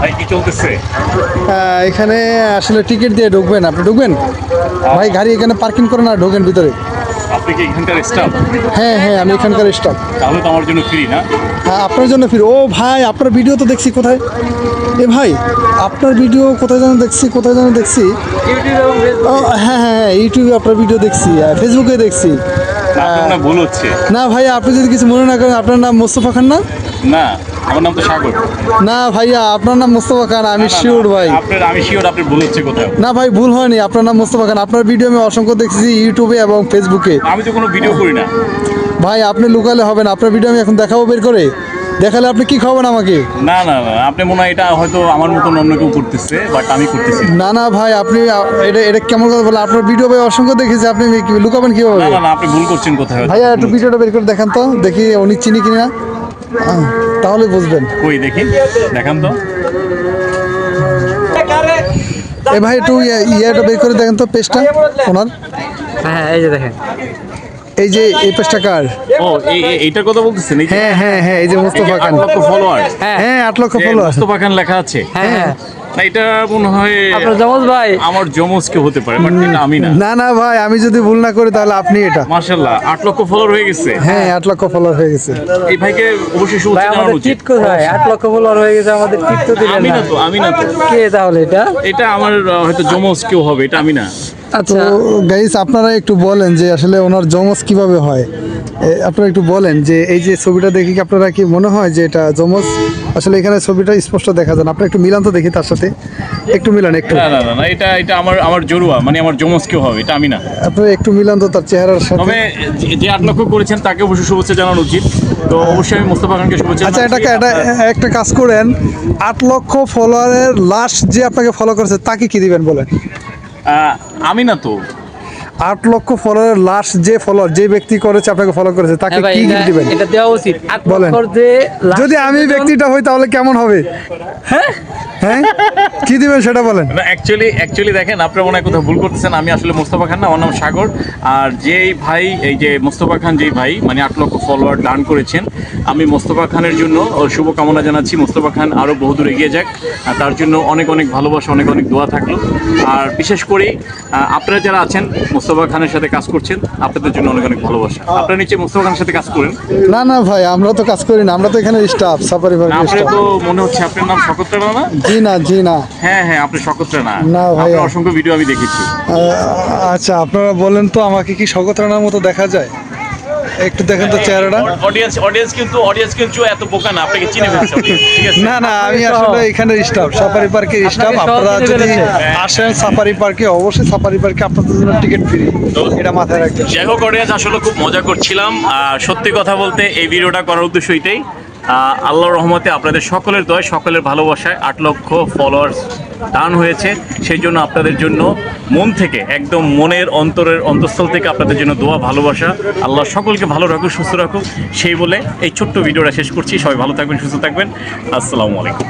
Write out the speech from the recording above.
ভাই কি চলতেছে? এখানে আসলে টিকিট দিয়ে ঢুকবেন, আপনি ঢুকবেন ভাই? গাড়ি এখানে পার্কিং করে না, ঢোকেন ভিতরে। আপনি কি এখানকার স্টাফ? হ্যাঁ হ্যাঁ, আমি এখানকার স্টাফ। তাহলে তো আমার জন্য ফ্রি না? হ্যাঁ, আপনার জন্য ফিরে। ও ভাই, আপনার ভিডিও তো দেখছি কোথায়, এ ভাই আপনার ভিডিও কোথায় যেন দেখছি, কোথায় যেন দেখছি। ও হ্যাঁ হ্যাঁ হ্যাঁ, ইউটিউবে আপনার ভিডিও দেখছি, ফেসবুকে দেখছি। না, আপনার মনে হয় ভুল হচ্ছে। না ভাইয়া, আপনি যদি কিছু মনে না করেন, আপনার নাম মোস্তফা খান না? না, আমার নাম তো সাগর। না ভাইয়া, আপনার নাম মোস্তফা খান, আমি শিওর ভাই। আমি শিওর আপনার ভুল হচ্ছে কোথাও। না ভাই, ভুল হয়নি, আপনার নাম মোস্তফা খান। আপনার ভিডিও আমি অসংখ্য দেখছি ইউটিউবে এবং ফেসবুকে। আমি তো কোনো ভিডিও করি না ভাই আপনি লুকালে হবে না, আপনার ভিডিও আমি এখন দেখাবো বের করে। দেখালে আপনি কি খাবেন আমাকে? না না না, আপনি মনে হয় এটা হয়তো আমার মতন অন্য কেউ করতেছে, বাট আমি করতেছি না। না না ভাই, আপনি এটা এটা কেমন কথা বলে? আপনার ভিডিও ভাই অসংখ্য দেখেছি, আপনি লুকাবেন কিভাবে? না না না, আপনি ভুল করছেন কোথায়। ভাইয়া একটু ভিডিওটা বের করে দেখান তো, দেখি উনি চিনি কিনা, তাহলে বুঝবেন। কই দেখি, দেখান তো। এ ভাই একটু ইয়েটা বের করে দেখেন তো, পেজটা ওনার। হ্যাঁ, এই যে দেখেন, এই যে এই পেজটা কার? ও এইটার কথা বলতেছেন? এই যে হ্যাঁ হ্যাঁ হ্যাঁ, এই যে মোস্তফা খান। 8 লক্ষ ফলোয়ার। হ্যাঁ 8 লক্ষ ফলোয়ার। মোস্তফা খান লেখা আছে। হ্যাঁ না, এটা মনে হয় আপনার জমজ ভাই। আমার যমজ কেউ হতে পারে, বাট এটা আমি না। না না ভাই, আমি যদি ভুল না করি তাহলে আপনি এটা। মাশাআল্লাহ, 8 লক্ষ ফলোয়ার হয়ে গেছে। হ্যাঁ 8 লক্ষ ফলোয়ার হয়ে গেছে। এই ভাইকে অবশ্যই ভাই শুভেচ্ছা জানানো আমাদের উচিত। চিট কোথায়? 8 লক্ষ ফলোয়ার হয়ে গেছে, আমাদের চিট তো দিলেন আমি না। না তো, আমি না তো। কে তাহলে এটা? এটা আমার হয়তো যমজ কেউ হবে, এটা আমি না। তো আচ্ছা, গাইস, আপনারা একটু বলেন যে আসলে ওনার যমজ কিভাবে হয়। আপনারা একটু বলেন যে এই যে ছবিটা দেখে কি আপনারা কি মনে হয় যে এটা যমজ? আসলে এখানে ছবিটা স্পষ্ট দেখা যায় না, আপনারা একটু মিলান তো দেখি তার সাথে, একটু মিলান একটু। না না না না, এটা এটা আমার জরুয়া, মানে আমার যমজ কেউ হবে, এটা আমি না। আপনারা একটু মিলান তো তার চেহারার সাথে। তবে যে 8 লক্ষ করেছেন তাকে অবশ্যই শুভেচ্ছা জানানো উচিত। তো অবশ্যই আমি মোস্তফা খানকে শুভেচ্ছা আচ্ছা, জানাচ্ছি। এটা একটা কাজ করেন, 8 লক্ষ ফলোয়ারের লাস্ট যে আপনাকে ফলো করেছে তাকে কি দিবেন বলেন? আমি না তো। 8 লক্ষ ফলোয়ারের লাস্ট যে ফলোয়ার, যে ব্যক্তি করেছে আপনাকে ফলো করেছে, তাকে হ্যাঁ ভাই, কি এটা গিফট দিবেন? এটা দেওয়া উচিত। 8 বলেন। লক্ষর যে last যদি আমি পর্যন্ত- ব্যক্তিটা হই তাহলে কেমন হবে? হ্যাঁ কি দিবেন সেটা বলেন। না, অ্যাকচুয়ালি দেখেন, আপনারা মনে হয় কোথাও ভুল করতেছেন। আমি আসলে মোস্তফা খান না, আমার নাম সাগর। আর যেই ভাই, এই যে মোস্তফা খান যেই ভাই, মানে 8 লক্ষ ফলোয়ার দান করেছেন, আমি মোস্তফা খানের জন্য শুভকামনা জানাচ্ছি। মোস্তফা খান আরও বহুদূর এগিয়ে যাক, আর তার জন্য অনেক অনেক ভালোবাসা, অনেক অনেক দোয়া থাকলো। আর বিশেষ করে আপনারা যারা আছেন মোস্তফা খানের সাথে কাজ করছেন, আপনাদের জন্য অনেক অনেক ভালোবাসা। আপনারা নিচে মোস্তফা খানের সাথে কাজ করেন। না না ভাই, আমরা তো কাজ করি না, আমরা তো এখানে স্টাফ, সাফারি পার্কের আপনার স্টাফ। তো মনে হচ্ছে আপনার নাম শকত রানা না? জি না, জি না। হ্যাঁ হ্যাঁ, আপনি শকত রানা। না ভাইয়া। আপনার অসংখ্য ভিডিও আমি দেখেছি। আচ্ছা, আপনারা বলেন তো আমাকে কি শওকত রানার মতো দেখা যায়? একটু দেখেন তো চেহারাটা। অডিয়েন্স কিন্তু এত বোকা না, আপনাকে চিনে ফেলছে audience, ঠিক আছে? না না, আমি আসলে এখানে স্টাফ, সাফারি পার্কের স্টাফ। সহ আপনারা চিনে যদি ফেলেছে। আসেন সাফারি পার্কে, অবশ্যই সাফারি পার্কে আপনাদের জন্য টিকিট ফ্রি, এটা মাথায় রাখবেন। যাই হোক অডিয়েন্স, আসলে খুব মজা করছিলাম। সত্যি কথা বলতে এই ভিডিওটা করার উদ্দেশ্য এটাই। আল্লাহর রহমতে আপনাদের সকলের দয়, সকলের ভালোবাসায় 8 লক্ষ ফলোয়ার্স দান হয়েছে। সেই জন্য আপনাদের জন্য মন থেকে, একদম মনের অন্তরের অন্তঃস্থল থেকে আপনাদের জন্য দোয়া, ভালোবাসা। আল্লাহ সকলকে ভালো রাখুক, সুস্থ রাখুক, সেই বলে এই ছোট্ট ভিডিওটা শেষ করছি। সবাই ভালো থাকবেন, সুস্থ থাকবেন। আসসালামু আলাইকুম।